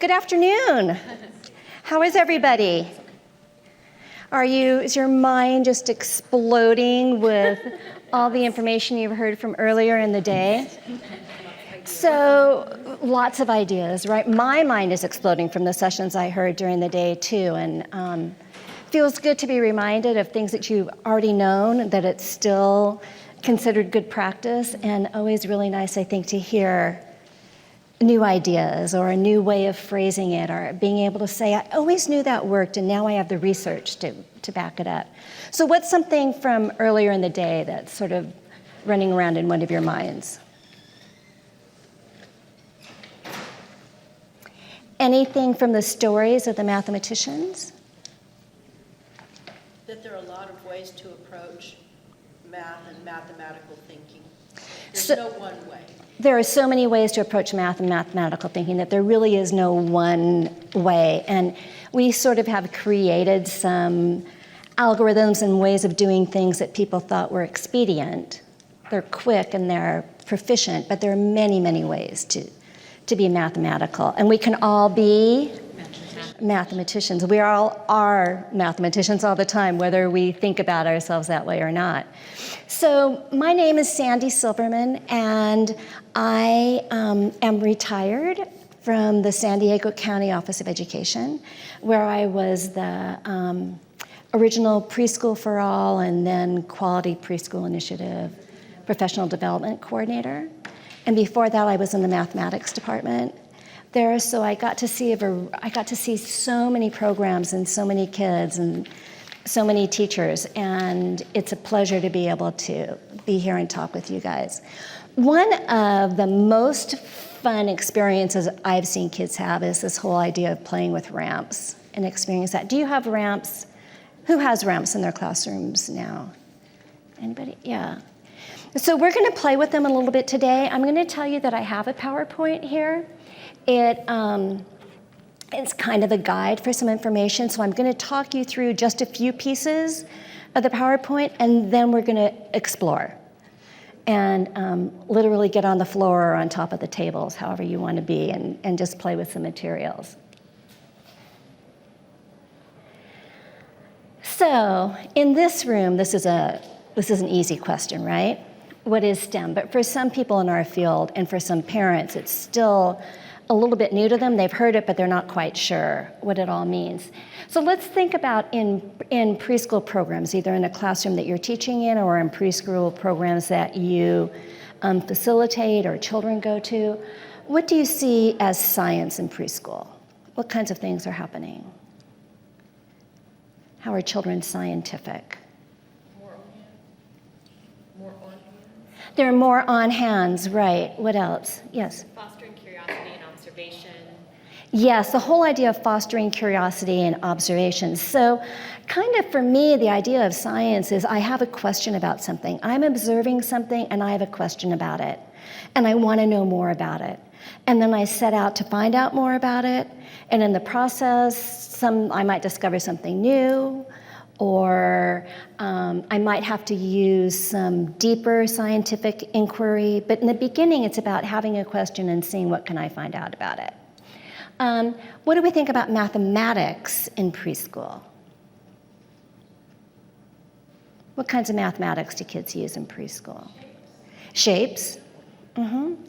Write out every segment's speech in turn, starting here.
Good afternoon. How is everybody? Is your mind just exploding with all the information you've heard from earlier in the day? So lots of ideas, right? My mind is exploding from the sessions I heard during the day too, and feels good to be reminded of things that you've already known, that it's still considered good practice, and always really nice, I think, to hear new ideas or a new way of phrasing it, or being able to say, I always knew that worked, and now I have the research to back it up. So what's something from earlier in the day that's sort of running around in one of your minds? Anything from the stories of the mathematicians? That there are a lot of ways to approach math and mathematical thinking. There's no one way. There are so many ways to approach math and mathematical thinking that there really is no one way. And we sort of have created some algorithms and ways of doing things that people thought were expedient. They're quick and they're proficient, but there are many, many ways to be mathematical. And we can all be mathematicians. We all are mathematicians all the time, whether we think about ourselves that way or not. So my name is Sandy Silverman, and I am retired from the San Diego County Office of Education, where I was the original Preschool for All and then Quality Preschool Initiative Professional Development Coordinator. And before that, I was in the mathematics department there, so I got to see so many programs and so many kids and so many teachers, and it's a pleasure to be able to be here and talk with you guys. One of the most fun experiences I've seen kids have is this whole idea of playing with ramps and experience that. Do you have ramps? Who has ramps in their classrooms now? Anybody? Yeah. So we're going to play with them a little bit today. I'm going to tell you that I have a PowerPoint here. It's kind of a guide for some information, so I'm going to talk you through just a few pieces of the PowerPoint, and then we're going to explore and literally get on the floor or on top of the tables, however you want to be, and just play with some materials. So in this room, this is an easy question, right? What is STEM? But for some people in our field and for some parents, it's still a little bit new to them. They've heard it, but they're not quite sure what it all means. So let's think about in preschool programs, either in a classroom that you're teaching in or in preschool programs that you facilitate or children go to. What do you see as science in preschool? What kinds of things are happening? How are children scientific? They're more on hands, right. What else? Yes? Fostering curiosity and observation. Yes, the whole idea of fostering curiosity and observation. So kind of for me, the idea of science is I have a question about something. I'm observing something and I have a question about it. And I want to know more about it. And then I set out to find out more about it. And in the process, I might discover something new, or I might have to use some deeper scientific inquiry. But in the beginning, it's about having a question and seeing what can I find out about it. What do we think about mathematics in preschool? What kinds of mathematics do kids use in preschool? Shapes.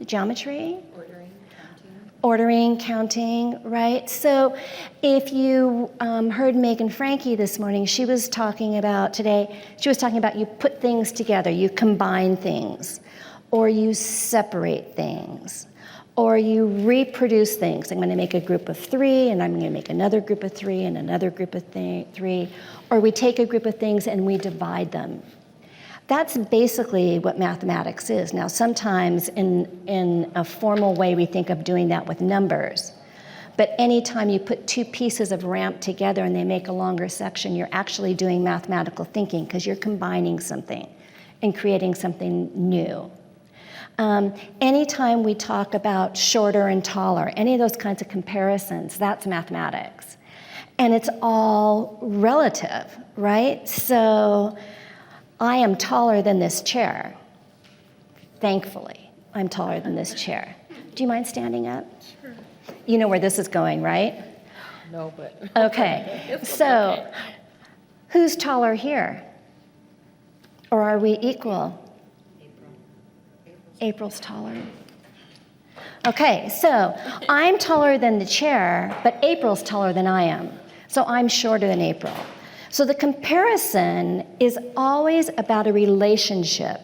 Geometry. Ordering, counting, right? So if you heard Megan Franke this morning, she was talking about you put things together, you combine things, or you separate things, or you reproduce things. I'm going to make a group of 3, and I'm going to make another group of 3, and another group of 3, or we take a group of things and we divide them. That's basically what mathematics is. Now, sometimes in a formal way, we think of doing that with numbers. But anytime you put 2 pieces of ramp together and they make a longer section, you're actually doing mathematical thinking because you're combining something and creating something new. Anytime we talk about shorter and taller, any of those kinds of comparisons, that's mathematics. And it's all relative, right? So I am taller than this chair. Thankfully, I'm taller than this chair. Do you mind standing up? Sure. You know where this is going, right? No, but. Okay, so who's taller here? Or are we equal? April's taller. Okay, so I'm taller than the chair, but April's taller than I am. So I'm shorter than April. So the comparison is always about a relationship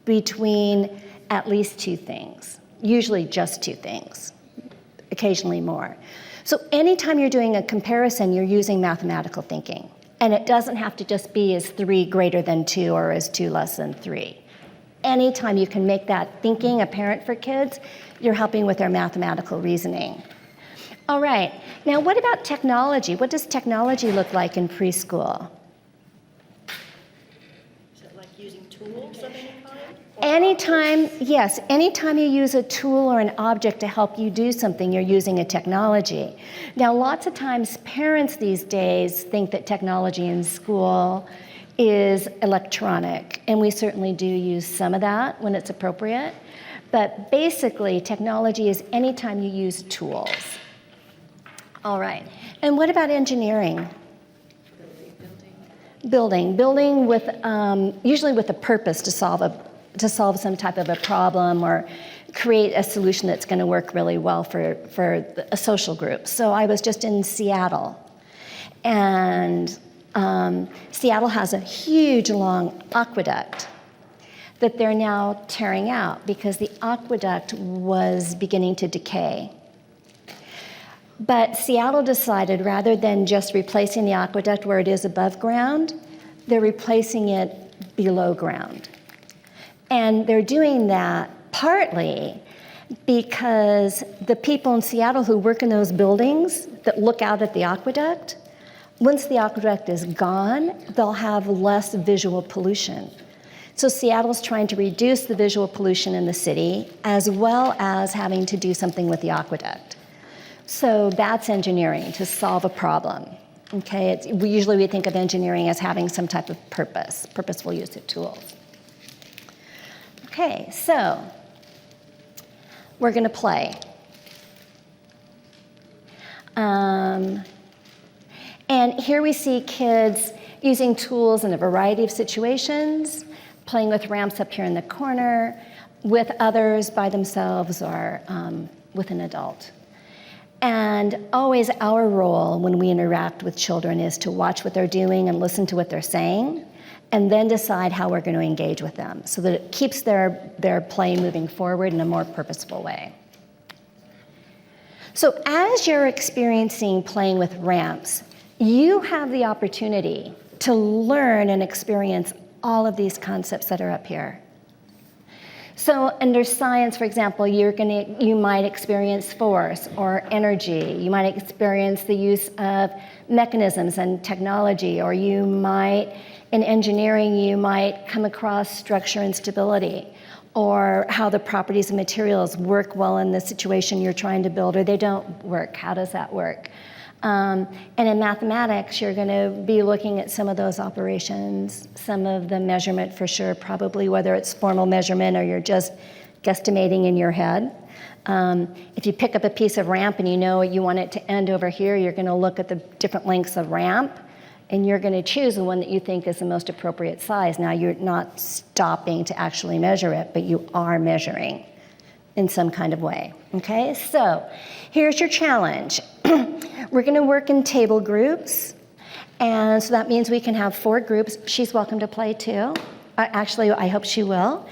between at least two things, usually just two things, occasionally more. So anytime you're doing a comparison, you're using mathematical thinking. And it doesn't have to just be is 3 greater than 2 or is 2 less than 3. Anytime you can make that thinking apparent for kids, you're helping with their mathematical reasoning. All right, now what about technology? What does technology look like in preschool? Is it like using tools of any kind? Anytime you use a tool or an object to help you do something, you're using a technology. Now, lots of times parents these days think that technology in school is electronic, and we certainly do use some of that when it's appropriate. But basically, technology is anytime you use tools. All right, and what about engineering? Building with, usually with a purpose to solve some type of a problem or create a solution that's going to work really well for a social group. So I was just in Seattle, and Seattle has a huge long aqueduct that they're now tearing out because the aqueduct was beginning to decay. But Seattle decided rather than just replacing the aqueduct where it is above ground, they're replacing it below ground. And they're doing that partly because the people in Seattle who work in those buildings that look out at the aqueduct, once the aqueduct is gone, they'll have less visual pollution. So Seattle's trying to reduce the visual pollution in the city as well as having to do something with the aqueduct. So that's engineering, to solve a problem. Okay, usually we think of engineering as having some type of purposeful use of tools. Okay, so we're going to play. And here we see kids using tools in a variety of situations, playing with ramps up here in the corner, with others by themselves or with an adult. And always our role when we interact with children is to watch what they're doing and listen to what they're saying, and then decide how we're going to engage with them so that it keeps their play moving forward in a more purposeful way. So as you're experiencing playing with ramps, you have the opportunity to learn and experience all of these concepts that are up here. So under science, for example, you might experience force or energy. You might experience the use of mechanisms and technology, or you might, in engineering, you might come across structure and stability, or how the properties of materials work well in the situation you're trying to build, or they don't work. How does that work? And in mathematics, you're going to be looking at some of those operations, some of the measurement for sure, probably whether it's formal measurement or you're just guesstimating in your head. If you pick up a piece of ramp and you know you want it to end over here, you're going to look at the different lengths of ramp, and you're going to choose the one that you think is the most appropriate size. Now, you're not stopping to actually measure it, but you are measuring in some kind of way. Okay, so here's your challenge. We're going to work in table groups, and so that means we can have 4 groups. She's welcome to play too. Actually, I hope she will.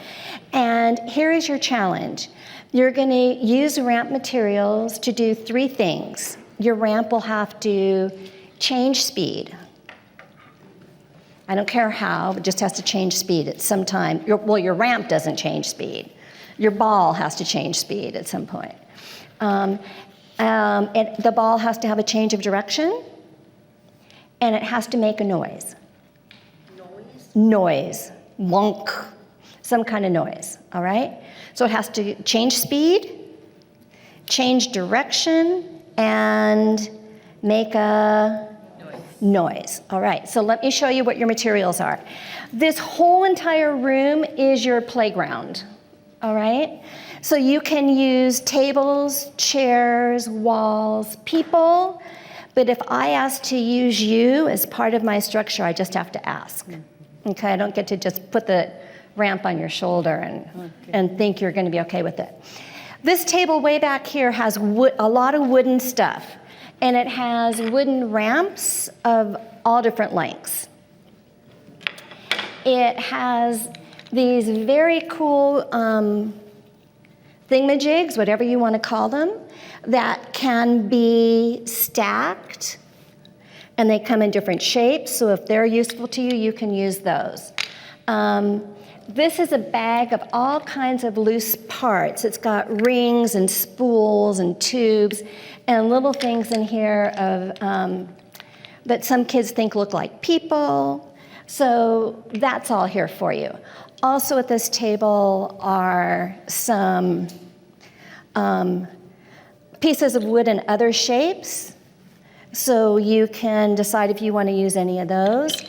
And here is your challenge. You're going to use ramp materials to do 3 things. Your ramp will have to change speed. I don't care how, it just has to change speed at some time. Your ramp doesn't change speed. Your ball has to change speed at some point. The ball has to have a change of direction, and it has to make a noise. Noise. Wonk. Some kind of noise, all right? So it has to change speed, change direction, and make a noise. All right, so let me show you what your materials are. This whole entire room is your playground, all right? So you can use tables, chairs, walls, people, but if I ask to use you as part of my structure, I just have to ask. Okay, I don't get to just put the ramp on your shoulder and think you're going to be okay with it. This table way back here has a lot of wooden stuff, and it has wooden ramps of all different lengths. It has these very cool thingamajigs, whatever you want to call them, that can be stacked, and they come in different shapes, so if they're useful to you, you can use those. This is a bag of all kinds of loose parts. It's got rings and spools and tubes and little things in here of that some kids think look like people. So that's all here for you. Also at this table are some pieces of wood in other shapes. So you can decide if you want to use any of those.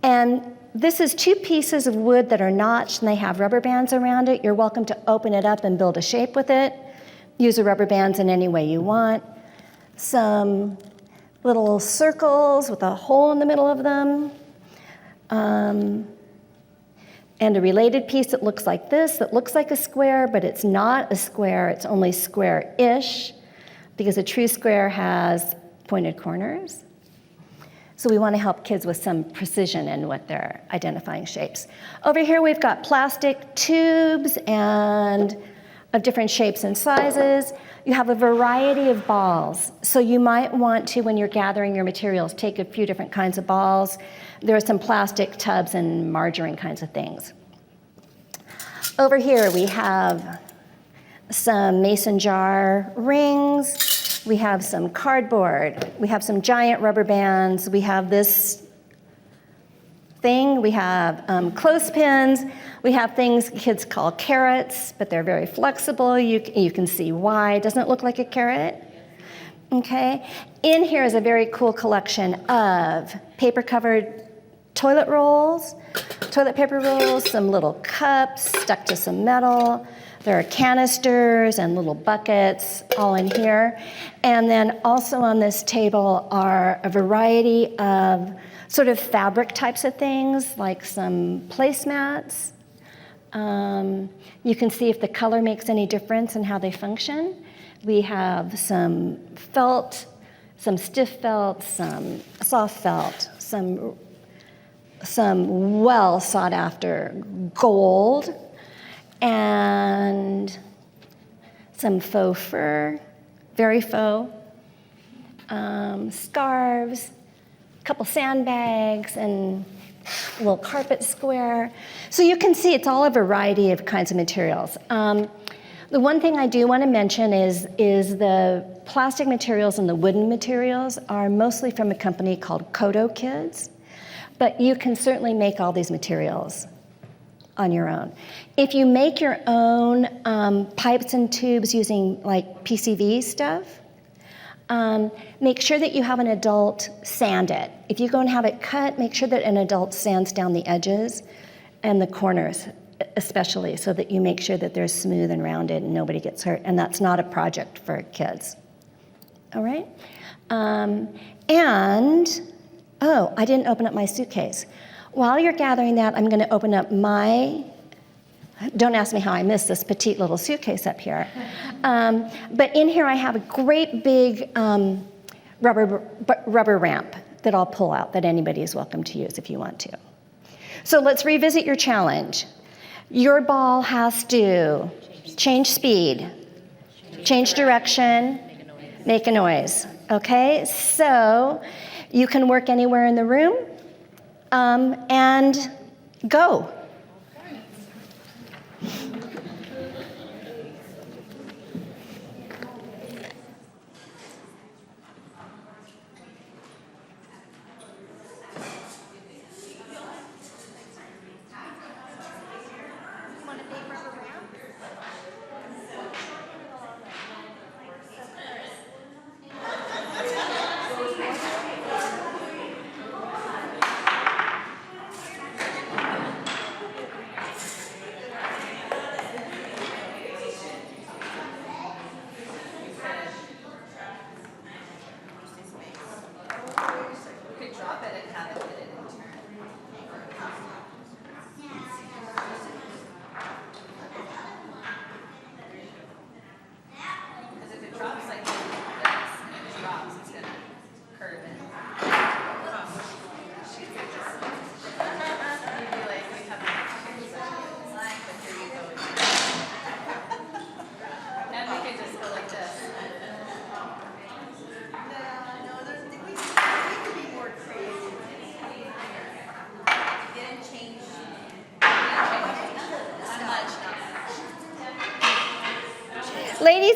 And this is 2 pieces of wood that are notched and they have rubber bands around it. You're welcome to open it up and build a shape with it. Use the rubber bands in any way you want. Some little circles with a hole in the middle of them. And a related piece that looks like this, that looks like a square, but it's not a square, it's only square-ish, because a true square has pointed corners. So we want to help kids with some precision in what they're identifying shapes. Over here we've got plastic tubes and of different shapes and sizes. You have a variety of balls. So you might want to, when you're gathering your materials, take a few different kinds of balls. There are some plastic tubs and margarine kinds of things. Over here we have some mason jar rings. We have some cardboard. We have some giant rubber bands. We have this thing. We have clothespins. We have things kids call carrots, but they're very flexible. You can see why. Doesn't it look like a carrot? Okay. In here is a very cool collection of paper-covered toilet rolls, toilet paper rolls, some little cups stuck to some metal. There are canisters and little buckets all in here. And then also on this table are a variety of sort of fabric types of things, like some placemats. You can see if the color makes any difference in how they function. We have some felt, some stiff felt, some soft felt, some well sought after gold, and some faux fur, very faux, scarves, a couple sandbags, and a little carpet square. So you can see it's all a variety of kinds of materials. The one thing I do want to mention is the plastic materials and the wooden materials are mostly from a company called Kodo Kids, but you can certainly make all these materials on your own. If you make your own pipes and tubes using like PCV stuff, make sure that you have an adult sand it. If you go and have it cut, make sure that an adult sands down the edges and the corners especially, so that you make sure that they're smooth and rounded and nobody gets hurt, and that's not a project for kids. All right? Oh, I didn't open up my suitcase. While you're gathering that, I'm going to open up my, don't ask me how I missed this petite little suitcase up here. But in here I have a great big rubber ramp that I'll pull out that anybody is welcome to use if you want to. So let's revisit your challenge. Your ball has to change speed, change direction, make a noise. Okay, so you can work anywhere in the room and go.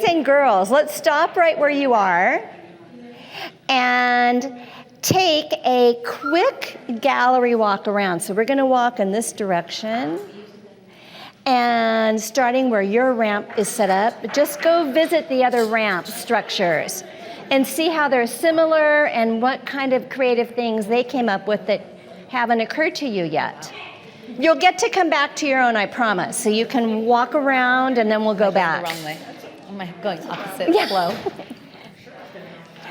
and girls, let's stop right where you are and take a quick gallery walk around. So we're going to walk in this direction. And starting where your ramp is set up, just go visit the other ramp structures and see how they're similar and what kind of creative things they came up with that haven't occurred to you yet. You'll get to come back to your own, I promise. So you can walk around and then we'll go back. The wrong way. I'm going opposite flow.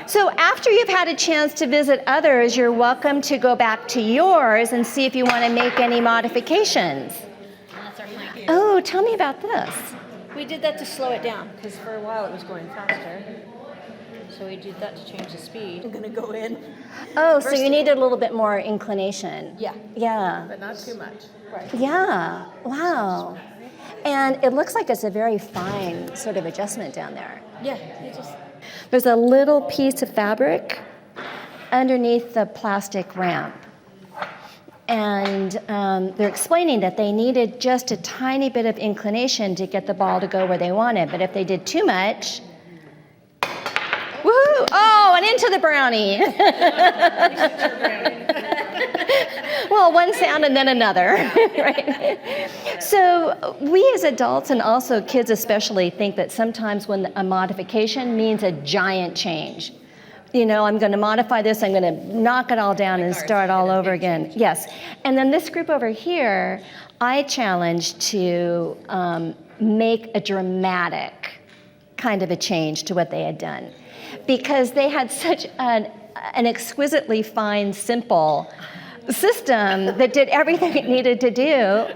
So after you've had a chance to visit others, you're welcome to go back to yours and see if you want to make any modifications. That's our plan. Oh, tell me about this. We did that to slow it down because for a while it was going faster. So we did that to change the speed. I'm going to go in. Oh, so you needed a little bit more inclination. Yeah. Yeah. But not too much. Right. Yeah. Wow. And it looks like it's a very fine sort of adjustment down there. Yeah. It just. There's a little piece of fabric underneath the plastic ramp. And they're explaining that they needed just a tiny bit of inclination to get the ball to go where they wanted. But if they did too much, woohoo! Oh, and into the brownie. Well, one sound and then another, right? So we as adults and also kids especially think that sometimes when a modification means a giant change. You know, I'm going to modify this, I'm going to knock it all down and start all over again. Yes. And then this group over here, I challenged to make a dramatic kind of a change to what they had done. Because they had such an exquisitely fine, simple system that did everything it needed to do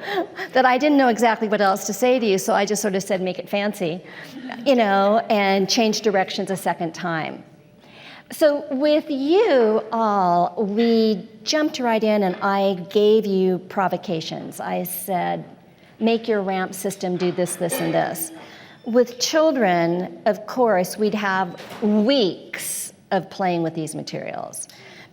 that I didn't know exactly what else to say to you, so I just sort of said, make it fancy, you know, and change directions a second time. So with you all, we jumped right in and I gave you provocations. I said, make your ramp system do this, this, and this. With children, of course, we'd have weeks of playing with these materials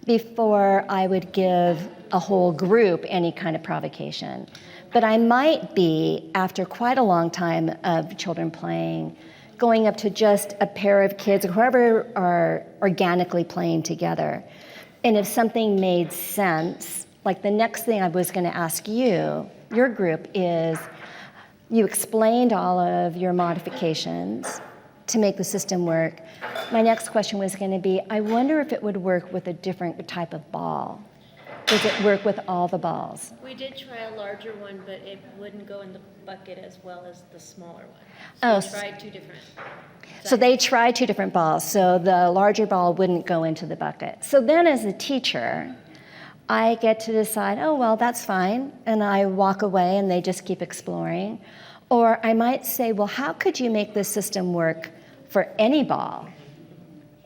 before I would give a whole group any kind of provocation. But I might be, after quite a long time of children playing, going up to just a pair of kids, whoever are organically playing together. And if something made sense, like the next thing I was going to ask you, your group, is you explained all of your modifications to make the system work. My next question was going to be, I wonder if it would work with a different type of ball. Does it work with all the balls? We did try a larger one, but it wouldn't go in the bucket as well as the smaller one. Oh, So we tried two different. So they tried two different balls, so the larger ball wouldn't go into the bucket. So then as a teacher, I get to decide, oh, well, that's fine, and I walk away and they just keep exploring. Or I might say, well, how could you make this system work for any ball,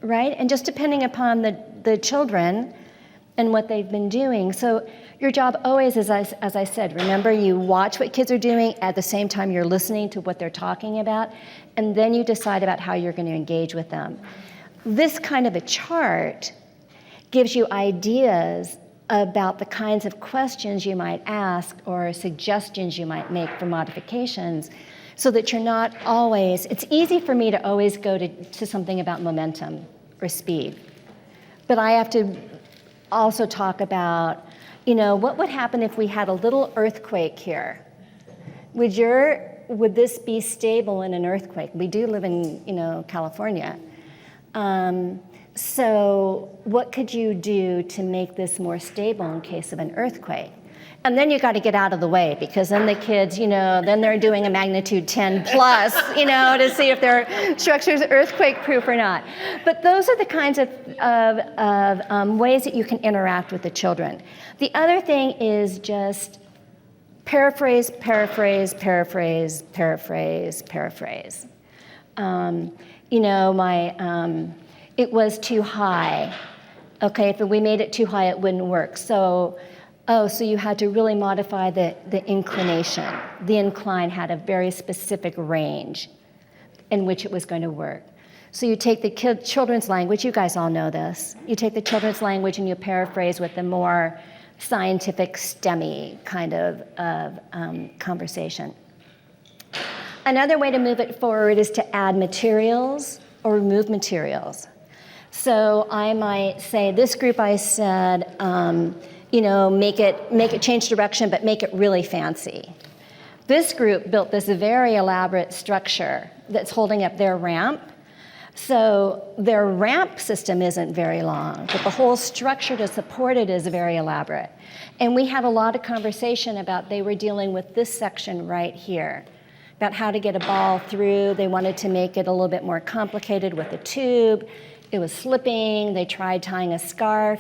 right? And just depending upon the children and what they've been doing. So your job always is, as I said, remember, you watch what kids are doing, at the same time you're listening to what they're talking about, and then you decide about how you're going to engage with them. This kind of a chart gives you ideas about the kinds of questions you might ask or suggestions you might make for modifications, so that you're not always, it's easy for me to always go to something about momentum or speed. But I have to also talk about, you know, what would happen if we had a little earthquake here? Would this be stable in an earthquake? We do live in, you know, California. So what could you do to make this more stable in case of an earthquake? And then you got to get out of the way, because then the kids, you know, then they're doing a magnitude 10 plus, you know, to see if their structure's earthquake proof or not. But those are the kinds of ways that you can interact with the children. The other thing is just paraphrase, paraphrase, paraphrase, paraphrase, paraphrase. You know, it was too high. Okay, if we made it too high, it wouldn't work. So you had to really modify the inclination. The incline had a very specific range in which it was going to work. So you take the children's language, you guys all know this, you take the children's language and you paraphrase with the more scientific, STEMmy kind of conversation. Another way to move it forward is to add materials or remove materials. So I might say, this group I said, make it change direction, but make it really fancy. This group built this very elaborate structure that's holding up their ramp. So their ramp system isn't very long, but the whole structure to support it is very elaborate. And we had a lot of conversation about they were dealing with this section right here, about how to get a ball through. They wanted to make it a little bit more complicated with a tube. It was slipping. They tried tying a scarf.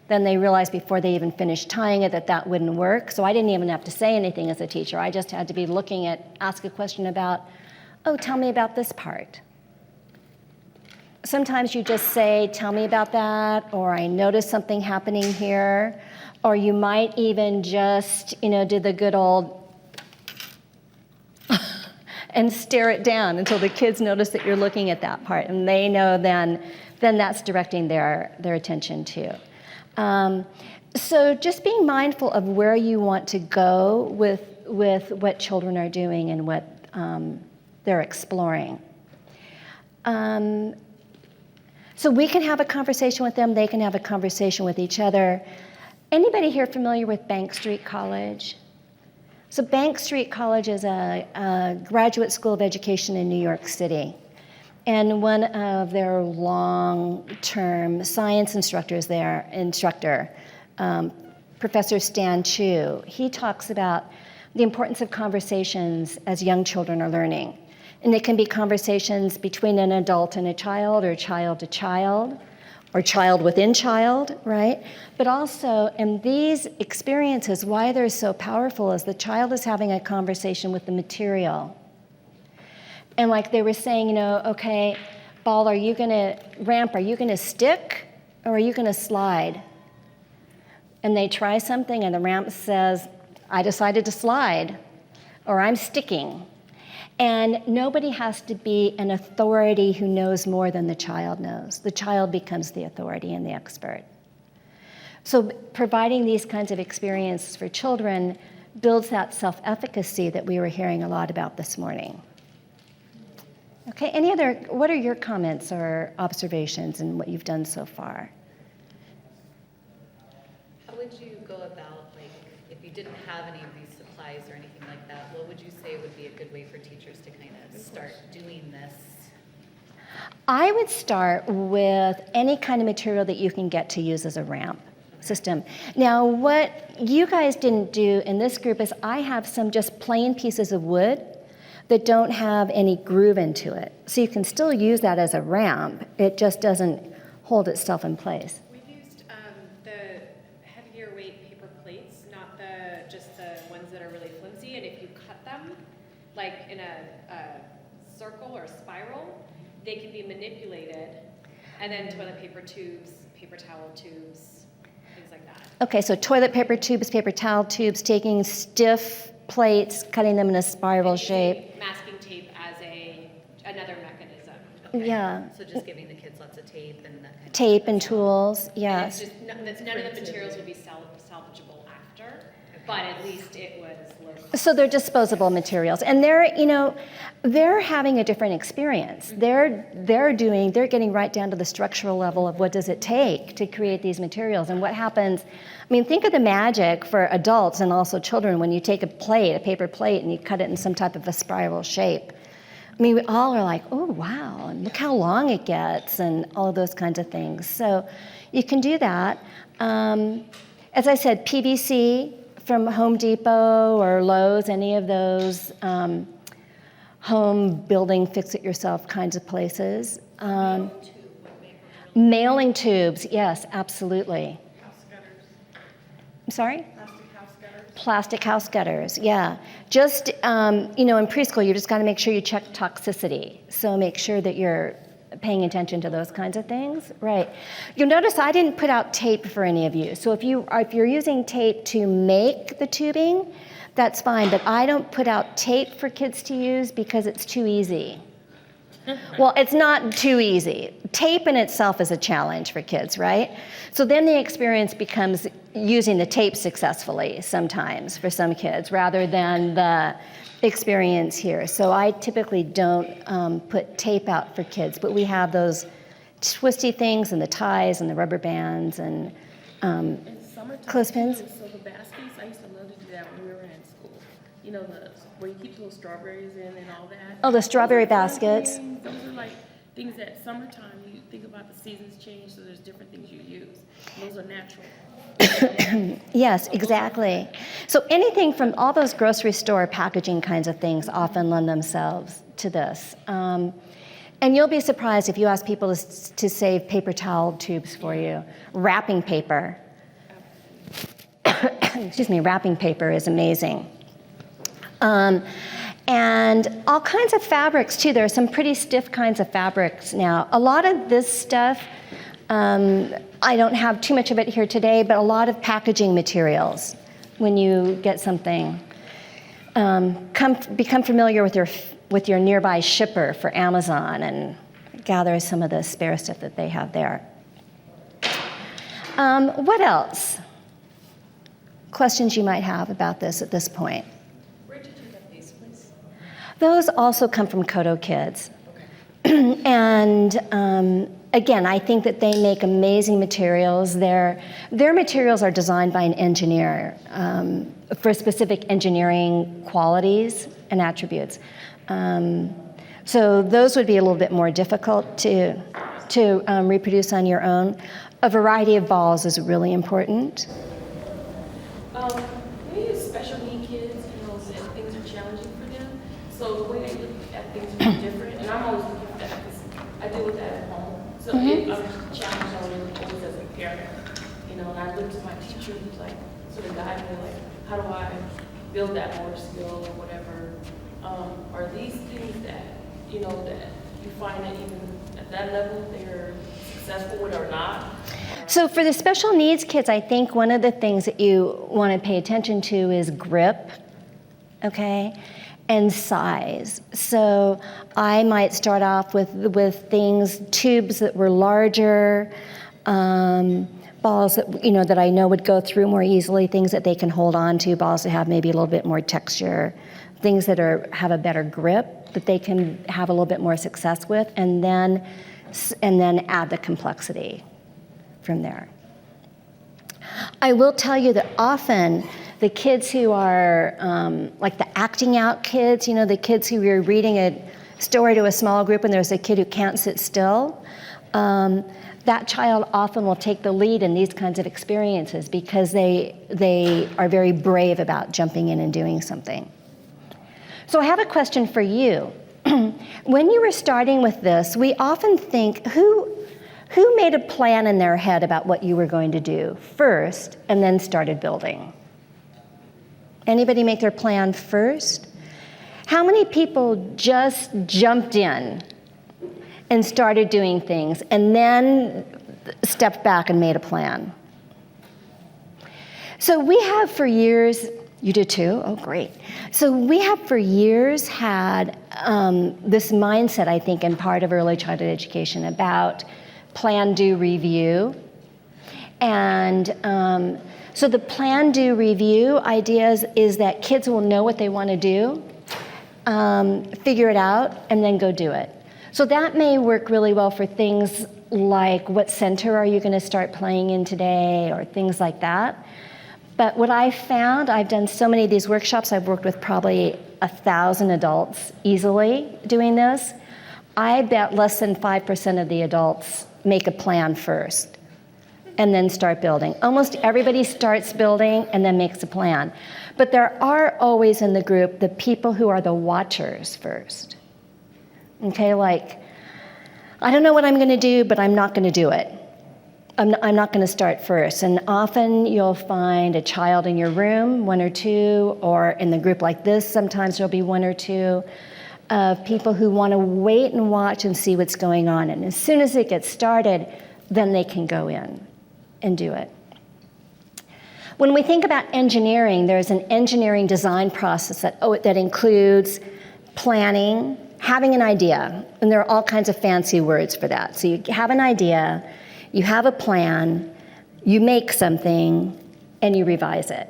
Then they realized before they even finished tying it that that wouldn't work. So I didn't even have to say anything as a teacher. I just had to be looking at, ask a question about, oh, tell me about this part. Sometimes you just say, tell me about that, or I noticed something happening here. Or you might even just, do the good old and stare it down until the kids notice that you're looking at that part. And they know then that's directing their attention too. So just being mindful of where you want to go with what children are doing and what they're exploring. So we can have a conversation with them, they can have a conversation with each other. Anybody here familiar with Bank Street College? So Bank Street College is a graduate school of education in New York City. And one of their long-term science instructors there, Professor Stan Chu, he talks about the importance of conversations as young children are learning. And it can be conversations between an adult and a child, or child to child, or child within child, right? But also, in these experiences, why they're so powerful is the child is having a conversation with the material. And like they were saying, okay, ball, are you gonna stick, or are you gonna slide? And they try something and the ramp says, I decided to slide, or I'm sticking. And nobody has to be an authority who knows more than the child knows. The child becomes the authority and the expert. So providing these kinds of experiences for children builds that self-efficacy that we were hearing a lot about this morning. Okay, what are your comments or observations in what you've done so far? How would you go about, if you didn't have any of these supplies or anything like that, what would you say would be a good way for teachers to kind of start doing this? I would start with any kind of material that you can get to use as a ramp system. Now, what you guys didn't do in this group is I have some just plain pieces of wood that don't have any groove into it. So you can still use that as a ramp. It just doesn't hold itself in place. We've used the heavier weight paper plates, not just the ones that are really flimsy. And if you cut them, like in a circle or spiral, they can be manipulated. And then toilet paper tubes, paper towel tubes, things like that. Okay, so toilet paper tubes, paper towel tubes, taking stiff plates, cutting them in a spiral shape. Masking tape as another mechanism. Okay. Yeah. So just giving the kids lots of tape and that kind of Tape stuff. and tools, yes. And it's just, none of the materials would be salvageable after, but at least it was low cost. So they're disposable materials, and they're having a different experience. They're getting right down to the structural level of what does it take to create these materials, and what happens. I mean, think of the magic for adults and also children when you take a paper plate, and you cut it in some type of a spiral shape. I mean, we all are like, oh, wow, and look how long it gets, and all of those kinds of things. So you can do that. As I said, PVC from Home Depot or Lowe's, any of those home building, fix-it-yourself kinds of places. Mailing tubes, yes, absolutely. I'm sorry? Plastic house gutters, yeah. Just, in preschool, you just got to make sure you check toxicity. So make sure that you're paying attention to those kinds of things, right? You'll notice I didn't put out tape for any of you. So if you're using tape to make the tubing, that's fine. But I don't put out tape for kids to use because it's too easy. Well, it's not too easy. Tape in itself is a challenge for kids, right? So then the experience becomes using the tape successfully sometimes for some kids rather than the experience here. So I typically don't put tape out for kids, but we have those twisty things and the ties and the rubber bands and clothespins. So the baskets, I used to love to do that when we were in school. You know, where you keep little strawberries in and all that. Oh, the strawberry Those are fun baskets. things. Those are like things that summertime, you think about the seasons change, so there's different things you use. Those are natural. Yes, exactly. So anything from all those grocery store packaging kinds of things often lend themselves to this. And you'll be surprised if you ask people to save paper towel tubes for you. Wrapping paper. Excuse me, wrapping paper is amazing. And all kinds of fabrics too. There are some pretty stiff kinds of fabrics now. A lot of this stuff, I don't have too much of it here today, but a lot of packaging materials. When you get something, become familiar with your nearby shipper for Amazon and gather some of the spare stuff that they have there. What else? Questions you might have about this at this point? Where did you get these, please? Those also come from Kodo Kids. And again, I think that they make amazing materials. Their materials are designed by an engineer for specific engineering qualities and attributes. So those would be a little bit more difficult to reproduce on your own. A variety of balls is really important. We use special need kids, you know, that things are challenging for them. So the way they look at things is different, and I'm always looking for that because I deal with that at home. So if I'm challenged always as a parent, you know, and I look to my teacher who's like sort of guide me, like, how do I build that motor skill or whatever? Are these things that, you know, that you find that even at that level they're successful with or not? So for the special needs kids, I think one of the things that you want to pay attention to is grip, okay, and size. So I might start off with things, tubes that were larger, balls that, you know, that I know would go through more easily, things that they can hold on to, balls that have maybe a little bit more texture, things that have a better grip that they can have a little bit more success with, and then add the complexity from there. I will tell you that often the kids who are like the acting out kids, you know, the kids who are reading a story to a small group and there's a kid who can't sit still, that child often will take the lead in these kinds of experiences because they are very brave about jumping in and doing something. So I have a question for you. When you were starting with this, we often think, who made a plan in their head about what you were going to do first and then started building? Anybody make their plan first? How many people just jumped in and started doing things and then stepped back and made a plan? So we have for years, you did too? Oh, great. So we have for years had this mindset, I think, in part of early childhood education about plan, do, review. And so the plan, do, review ideas is that kids will know what they want to do, figure it out, and then go do it. So that may work really well for things like what center are you going to start playing in today, or things like that. But what I found, I've done so many of these workshops, I've worked with probably 1,000 adults easily doing this. I bet less than 5% of the adults make a plan first and then start building. Almost everybody starts building and then makes a plan. But there are always in the group the people who are the watchers first. Okay, like, I don't know what I'm gonna do, but I'm not gonna do it. I'm not gonna start first. And often you'll find a child in your room, one or two, or in the group like this, sometimes there'll be one or two of people who wanna wait and watch and see what's going on. And as soon as it gets started, then they can go in and do it. When we think about engineering, there's an engineering design process that includes planning, having an idea, and there are all kinds of fancy words for that. So you have an idea, you have a plan, you make something, and you revise it.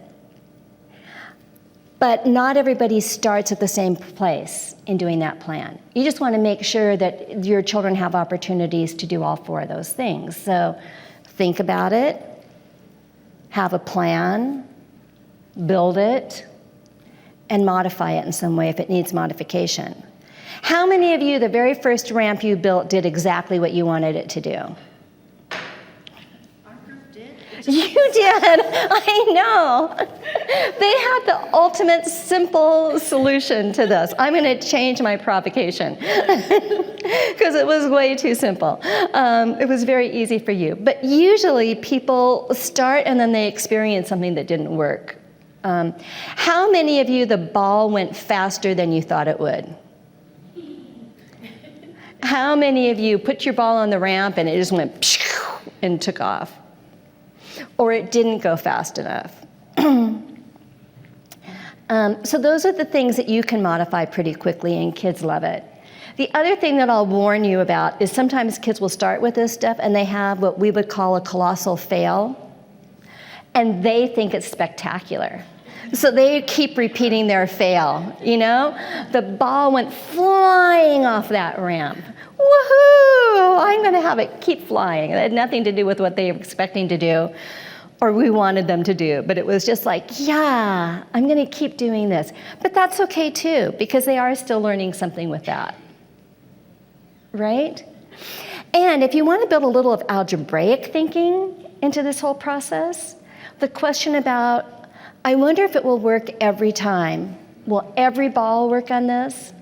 But not everybody starts at the same place in doing that plan. You just want to make sure that your children have opportunities to do all 4 of those things. So think about it, have a plan, build it, and modify it in some way if it needs modification. How many of you, the very first ramp you built, did exactly what you wanted it to do? You did, I know. They had the ultimate simple solution to this. I'm going to change my provocation because it was way too simple. It was very easy for you. But usually people start and then they experience something that didn't work. How many of you, the ball went faster than you thought it would? How many of you put your ball on the ramp and it just went and took off? Or it didn't go fast enough. So those are the things that you can modify pretty quickly, and kids love it. The other thing that I'll warn you about is sometimes kids will start with this stuff and they have what we would call a colossal fail, and they think it's spectacular. So they keep repeating their fail, you know? The ball went flying off that ramp. Woohoo! I'm going to have it keep flying. It had nothing to do with what they were expecting to do or we wanted them to do, but it was just like, yeah, I'm going to keep doing this. But that's okay too, because they are still learning something with that, right? And if you want to build a little of algebraic thinking into this whole process, the question about, I wonder if it will work every time. Will every ball work on this?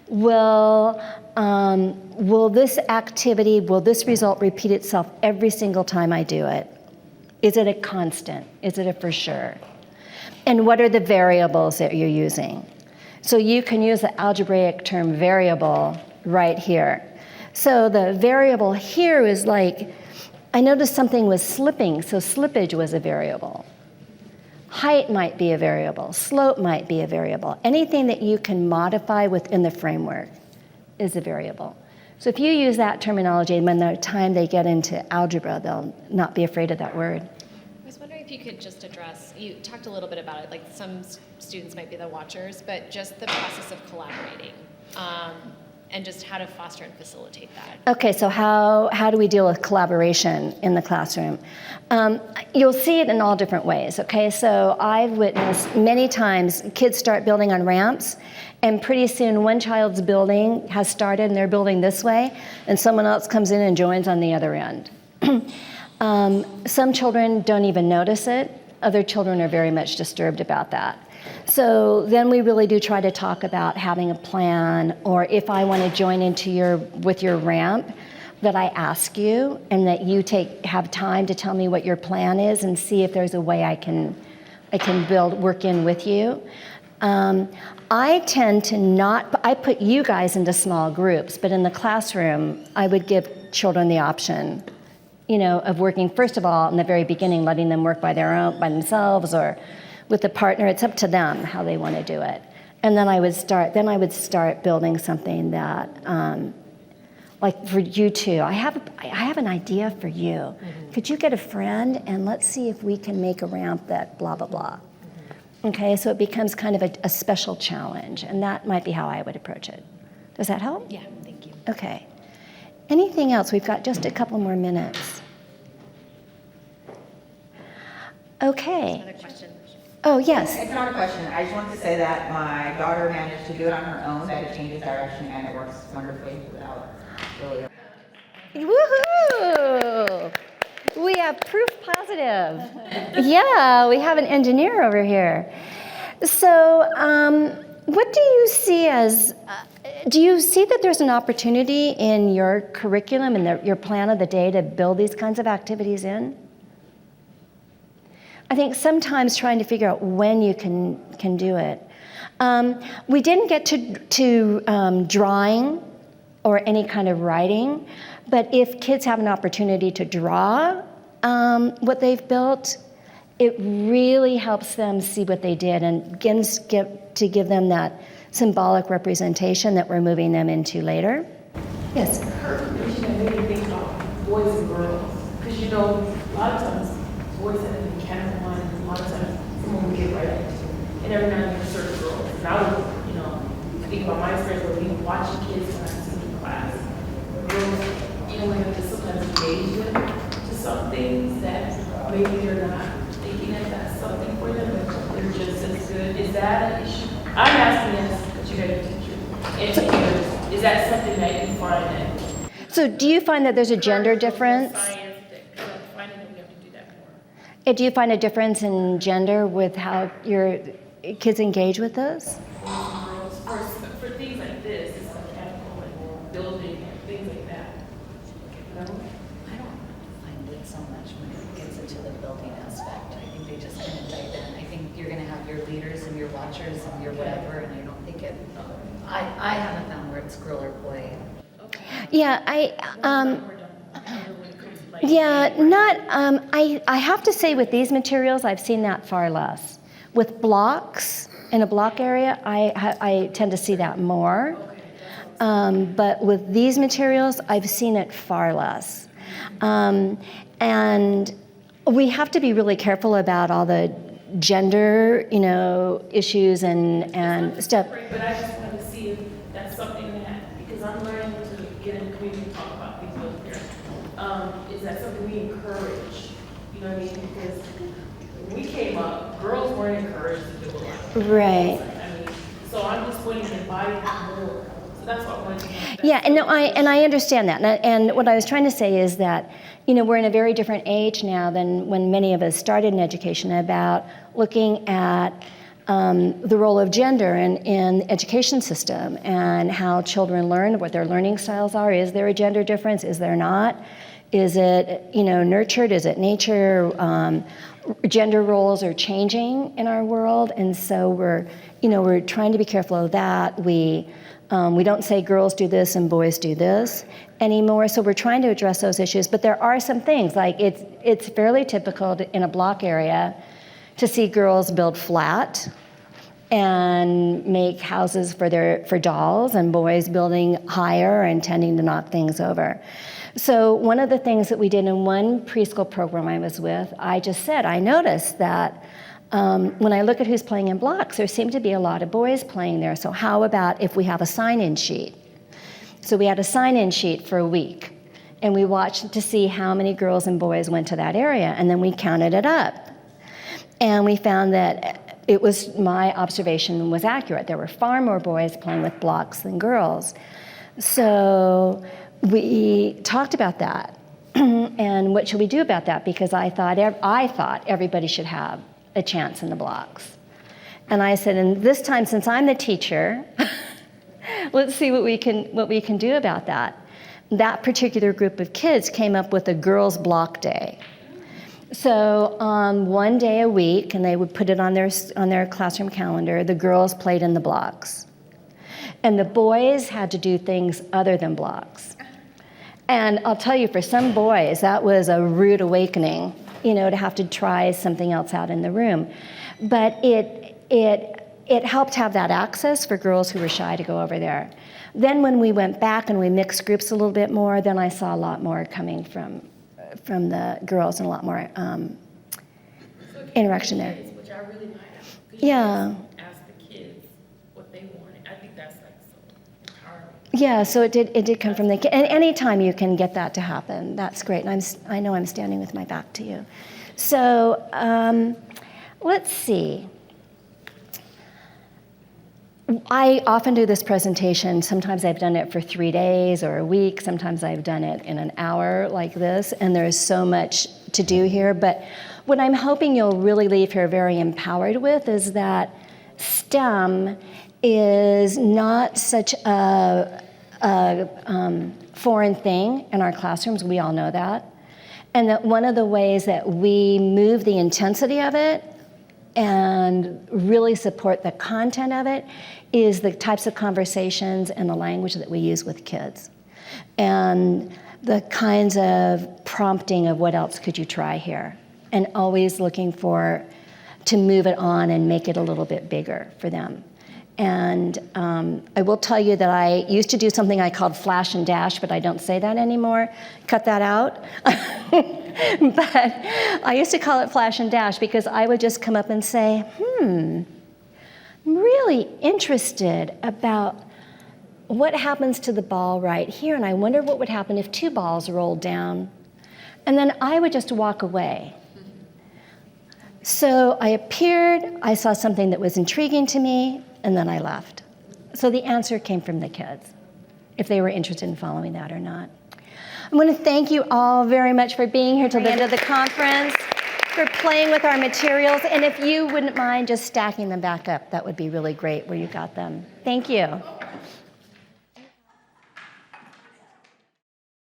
Will this activity, will this result repeat itself every single time I do it? Is it a constant? Is it a for sure? And what are the variables that you're using? So you can use the algebraic term variable right here. So the variable here is like, I noticed something was slipping, so slippage was a variable. Height might be a variable, slope might be a variable. Anything that you can modify within the framework is a variable. So if you use that terminology, when the time they get into algebra, they'll not be afraid of that word. I was wondering if you could just address, you talked a little bit about it, like some students might be the watchers, but just the process of collaborating and just how to foster and facilitate that. Okay, so how do we deal with collaboration in the classroom? You'll see it in all different ways, okay? So I've witnessed many times kids start building on ramps, and pretty soon one child's building has started and they're building this way, and someone else comes in and joins on the other end. Some children don't even notice it. Other children are very much disturbed about that. So then we really do try to talk about having a plan, or if I want to join into with your ramp, that I ask you and that you have time to tell me what your plan is and see if there's a way I can work in with you. I tend to I put you guys into small groups, but in the classroom, I would give children the option, of working, first of all, in the very beginning, letting them work by themselves or with a partner. It's up to them how they want to do it. And then I would start building something that, like for you two, I have an idea for you. Mm-hmm. Could you get a friend and let's see if we can make a ramp that blah, blah, blah. Mm-hmm. Okay, so it becomes kind of a special challenge, and that might be how I would approach it. Does that help? Yeah, thank you. Okay. Anything else? We've got just a couple more minutes. Okay. Another question. Oh, yes. It's not a question. I just wanted to say that my daughter managed to do it on her own, that it changes direction, and it works wonderfully without really. Woohoo! We have proof positive. Yeah, we have an engineer over here. So, what do you see as, do you see that there's an opportunity in your curriculum and your plan of the day to build these kinds of activities in? I think sometimes trying to figure out when you can do it. We didn't get to drawing or any kind of writing, but if kids have an opportunity to draw what they've built, it really helps them see what they did and begins to give them that symbolic representation that we're moving them into later. Yes? Her vision that made me think about boys and girls. Because you know, a lot of times boys have a mechanical mind, and a lot of times someone will get right into it. And every now and then certain girls. And I would, you know, think about my experience where we watching kids when I was in class. Girls, you know, we have to sometimes engage them to some things that maybe they're not thinking that that's something for them, but they're just as good. Is that an issue? I'm asking this, but you guys are teachers, educators. Is that something that you find that? So do you find that there's a gender difference? Do you find a difference in gender with how your kids engage with this? For things like this, it's mechanical and building and things like that. No? I don't find it so much when it gets into the building aspect. I think they just kind of dive in. I think you're going to have your leaders and your watchers and your whatever, and I don't think it, I haven't found where it's girl or boy. Yeah, I have to say with these materials, I've seen that far less. With blocks, in a block area, I tend to see that more. But with these materials, I've seen it far less. And we have to be really careful about all the gender, issues and stuff. But I just want to see if that's something that, because I'm learning to get in the community and talk about things with parents. Is that something we encourage? You know what I mean? Because when we came up, girls weren't encouraged to do a lot. Right. So I'm just wanting to invite more. So that's what I wanted to know. Yeah, and I understand that. And what I was trying to say is that, we're in a very different age now than when many of us started in education about looking at the role of gender in the education system and how children learn, what their learning styles are. Is there a gender difference? Is there not? Is it, nurtured? Is it nature? Gender roles are changing in our world, and so we're trying to be careful of that. We don't say girls do this and boys do this anymore, so we're trying to address those issues. But there are some things, like it's fairly typical in a block area to see girls build flat and make houses for dolls, and boys building higher and tending to knock things over. So one of the things that we did in one preschool program I was with, I just said, I noticed that when I look at who's playing in blocks, there seem to be a lot of boys playing there. So how about if we have a sign-in sheet? So we had a sign-in sheet for a week, and we watched to see how many girls and boys went to that area, and then we counted it up. And we found that my observation was accurate. There were far more boys playing with blocks than girls. So we talked about that, and what should we do about that? Because I thought everybody should have a chance in the blocks. And I said, and this time, since I'm the teacher, let's see what we can do about that. That particular group of kids came up with a girls' block day. So one day a week, and they would put it on their classroom calendar, the girls played in the blocks. And the boys had to do things other than blocks. And I'll tell you, for some boys, that was a rude awakening, to have to try something else out in the room. But it helped have that access for girls who were shy to go over there. Then when we went back and we mixed groups a little bit more, then I saw a lot more coming from the girls and a lot more interaction there. Which I really like. Yeah. Ask the kids what they wanted. I think that's like so empowering. Yeah, so it did come from the kids. And anytime you can get that to happen, that's great. And I know I'm standing with my back to you. So let's see. I often do this presentation. Sometimes I've done it for 3 days or a week. Sometimes I've done it in an hour like this, and there's so much to do here. But what I'm hoping you'll really leave here very empowered with is that STEM is not such a foreign thing in our classrooms. We all know that. And that one of the ways that we move the intensity of it and really support the content of it is the types of conversations and the language that we use with kids. And the kinds of prompting of what else could you try here? And always looking to move it on and make it a little bit bigger for them. And I will tell you that I used to do something I called flash and dash, but I don't say that anymore. Cut that out. But I used to call it flash and dash because I would just come up and say, I'm really interested about what happens to the ball right here, and I wonder what would happen if 2 balls rolled down. And then I would just walk away. So I appeared, I saw something that was intriguing to me, and then I left. So the answer came from the kids, if they were interested in following that or not. I want to thank you all very much for being here till the end of the conference, for playing with our materials, and if you wouldn't mind just stacking them back up, that would be really great where you got them. Thank you.